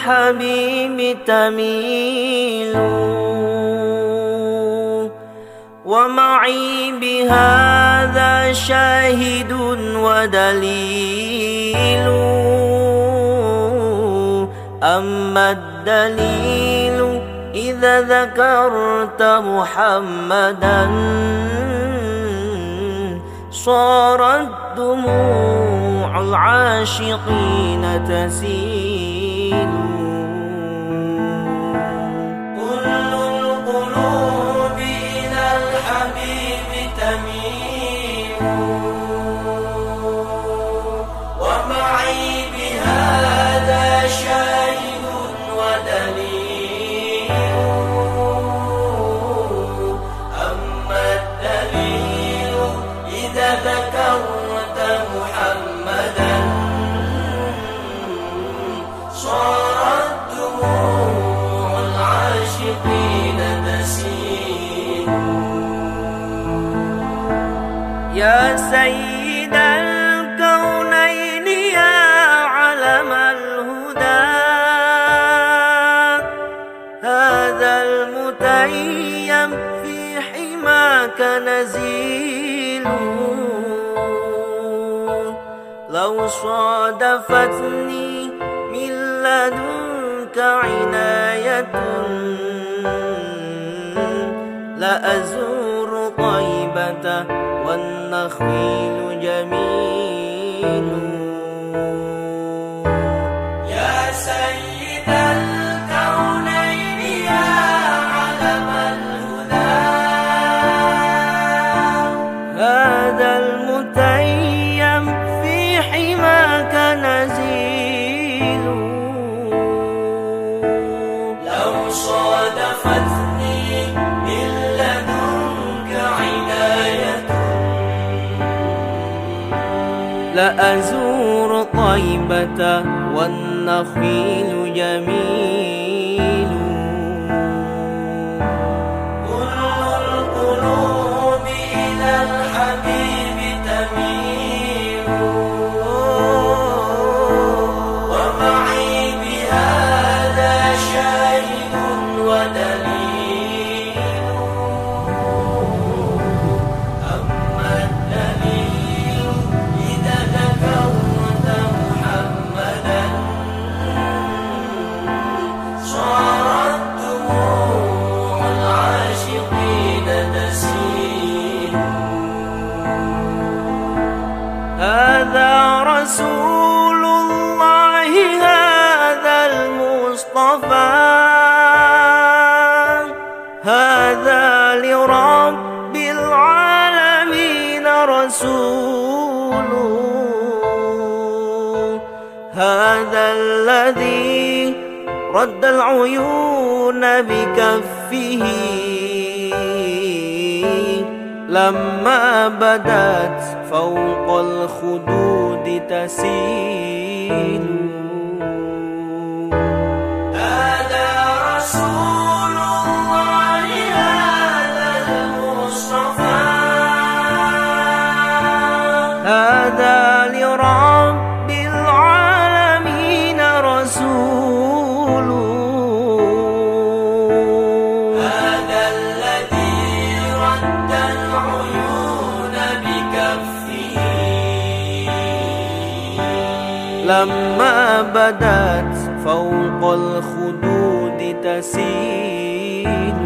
الحبيب تميل، ومعي بهذا شاهد ودليل. أما الدليل إذا ذكرت محمدا صارت دموع العاشقين تسيل. كل القلوب إلى الحبيب تميل، ومعي بهذا شاهد ودليل. أما الدليل إذا ذكرت محمدا صارت دموع العاشقين تسيل. يا سيد الكونين يا علم الهدى، هذا المتيم في حماك نزيل. لو صادفتني من لدنك عناية لأزور طيبة والنخيل جميل. يا سيد الكونين يا علم الهدى، هذا المتيم في حماك نزيل. لو صادفتني من لدنك عناية لأزور طيبة والنخيل جميل. كل القلوب إلى الحبيب تميل، ومعي بهذا شاهد ودليل. أما الدليل إذا ذكرت محمدا صارت دموع العاشقين تسيل. هذا رسول الله هذا المصطفى، هذا لرب العالمين رسول. هذا الذي رد العيون بكفه لما بدت فوق الخدود تسيل. هذا رسول الله هذا المصطفى، هذا لرب العالمين رسول. هذا الذي رد العيون بكفه لما بدت فوق الخدود تسيل.